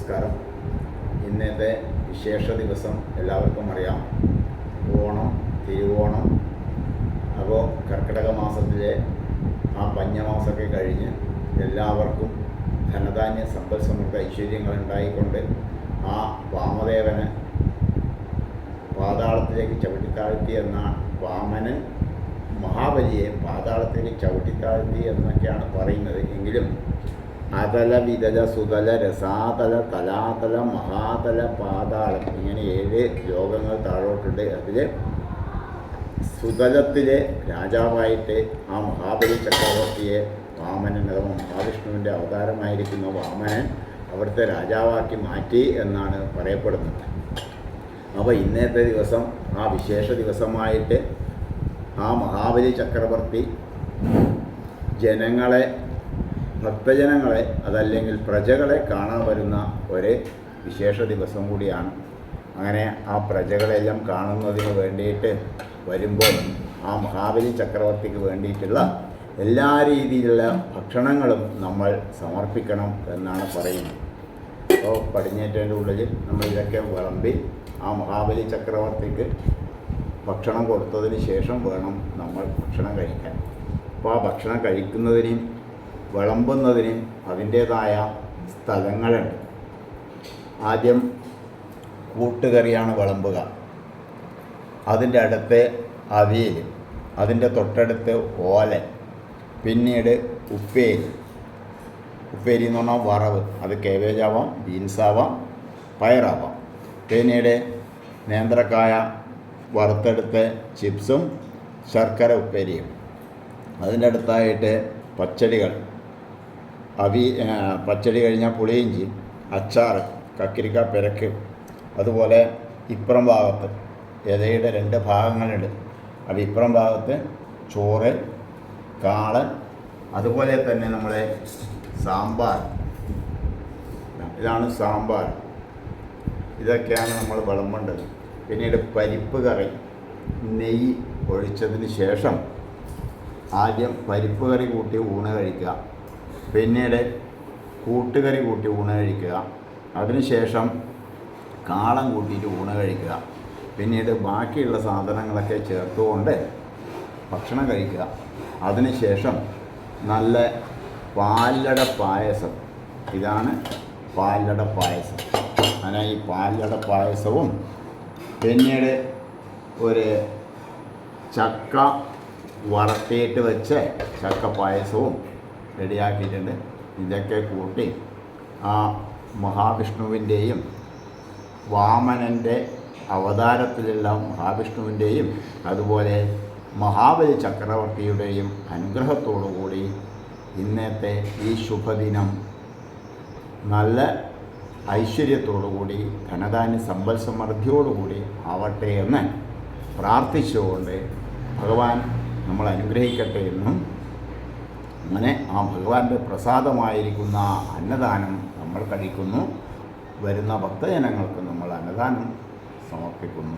നമസ്കാരം. ഇന്നത്തെ വിശേഷ ദിവസം എല്ലാവർക്കും അറിയാം. ഓണം, തിരുവോണം. അപ്പോൾ കർക്കിടക മാസത്തിലെ ആ പഞ്ഞമാസമൊക്കെ കഴിഞ്ഞ് എല്ലാവർക്കും ധനധാന്യ സമ്പൽ സമൃദ്ധ ഐശ്വര്യങ്ങൾ ഉണ്ടായിക്കൊണ്ട് ആ വാമദേവന് പാതാളത്തിലേക്ക് ചവിട്ടിത്താഴ്ത്തി എന്ന വാമനൻ മഹാബലിയെ പാതാളത്തിലേക്ക് ചവിട്ടിത്താഴ്ത്തി എന്നൊക്കെയാണ് പറയുന്നത്. എങ്കിലും അതല, വിതല, സുതല, രസാതല, തലാതല, മഹാതല, പാതാളം ഇങ്ങനെ 7 ലോകങ്ങൾ താഴോട്ടുണ്ട്. അതിൽ സുതലത്തിലെ രാജാവായിട്ട് ആ മഹാബലി ചക്രവർത്തിയെ വാമനൻ അഥവാ മഹാവിഷ്ണുവിൻ്റെ അവതാരമായിരിക്കുന്ന വാമനൻ അവിടുത്തെ രാജാവാക്കി മാറ്റി എന്നാണ് പറയപ്പെടുന്നത്. അപ്പോൾ ഇന്നത്തെ ദിവസം ആ വിശേഷ ദിവസമായിട്ട് ആ മഹാബലി ചക്രവർത്തി ഭക്തജനങ്ങളെ അതല്ലെങ്കിൽ പ്രജകളെ കാണാൻ വരുന്ന ഒരു വിശേഷ ദിവസം കൂടിയാണ്. അങ്ങനെ ആ പ്രജകളെല്ലാം കാണുന്നതിന് വേണ്ടിയിട്ട് വരുമ്പോൾ ആ മഹാബലി ചക്രവർത്തിക്ക് വേണ്ടിയിട്ടുള്ള എല്ലാ രീതിയിലുള്ള ഭക്ഷണങ്ങളും നമ്മൾ സമർപ്പിക്കണം എന്നാണ് പറയുന്നത്. അപ്പോൾ പടിഞ്ഞേറ്റേൻ്റെ ഉള്ളിൽ നമ്മൾ ഇതൊക്കെ വിളമ്പി ആ മഹാബലി ചക്രവർത്തിക്ക് ഭക്ഷണം കൊടുത്തതിന് ശേഷം വേണം നമ്മൾ ഭക്ഷണം കഴിക്കാൻ. അപ്പോൾ ആ ഭക്ഷണം കഴിക്കുന്നതിനും വിളമ്പുന്നതിനും അതിൻ്റേതായ സ്ഥലങ്ങളുണ്ട്. ആദ്യം കൂട്ടുകറിയാണ് വിളമ്പുക, അതിൻ്റെ അടുത്ത് അവിയൽ, അതിൻ്റെ തൊട്ടടുത്ത് ഓലൻ, പിന്നീട് ഉപ്പേരി എന്ന് പറഞ്ഞാൽ വറവ്, അത് കേബേജ് ആവാം, ബീൻസ് ആവാം, പയറാവാം. പിന്നീട് നേന്ത്രക്കായ വറുത്തെടുത്ത് ചിപ്സും ശർക്കര ഉപ്പേരിയും, അതിൻ്റെ അടുത്തായിട്ട് പച്ചടികൾ, പച്ചടി കഴിഞ്ഞാൽ പുളിയിഞ്ചി, അച്ചാർ, കക്കിരിക്ക പെരക്ക്. അതുപോലെ ഇപ്പുറം ഭാഗത്ത് ഇലയുടെ 2 ഭാഗങ്ങളുണ്ട്. അത് ഇപ്പുറം ഭാഗത്ത് ചോറ്, കാളൻ, അതുപോലെ തന്നെ നമ്മളെ സാമ്പാർ. ഇതാണ് സാമ്പാർ. ഇതൊക്കെയാണ് നമ്മൾ വിളമ്പേണ്ടത്. പിന്നീട് പരിപ്പ് കറി, നെയ്യ് ഒഴിച്ചതിന് ശേഷം ആദ്യം പരിപ്പ് കറി കൂട്ടി ഊണ് കഴിക്കുക, പിന്നീട് കൂട്ടുകറി കൂട്ടി ഊണ് കഴിക്കുക, അതിനുശേഷം കാളം കൂട്ടിയിട്ട് ഊണ് കഴിക്കുക, പിന്നീട് ബാക്കിയുള്ള സാധനങ്ങളൊക്കെ ചേർത്തുകൊണ്ട് ഭക്ഷണം കഴിക്കുക. അതിനുശേഷം നല്ല പാലട പായസം, ഇതാണ് പാലട പായസം. അങ്ങനെ ഈ പാലട പായസവും പിന്നീട് ഒരു ചക്ക വറുത്തിയിട്ട് വെച്ച് ചക്ക പായസവും റെഡിയാക്കിയിട്ടുണ്ട്. ഇതൊക്കെ കൂട്ടി ആ മഹാവിഷ്ണുവിൻ്റെയും വാമനൻ്റെ അവതാരത്തിലുള്ള മഹാവിഷ്ണുവിൻ്റെയും അതുപോലെ മഹാബലി ചക്രവർത്തിയുടെയും അനുഗ്രഹത്തോടുകൂടി ഇന്നത്തെ ഈ ശുഭദിനം നല്ല ഐശ്വര്യത്തോടുകൂടി ധനധാന്യ സമ്പൽ സമൃദ്ധിയോടുകൂടി ആവട്ടെ എന്ന് പ്രാർത്ഥിച്ചുകൊണ്ട് ഭഗവാൻ നമ്മൾ അനുഗ്രഹിക്കട്ടെ എന്നും, അങ്ങനെ ആ ഭഗവാന്റെ പ്രസാദമായിരിക്കുന്ന അന്നദാനം നമ്മൾ കഴിക്കുന്നു. വരുന്ന ഭക്തജനങ്ങൾക്ക് നമ്മൾ അന്നദാനം സമർപ്പിക്കുന്നു.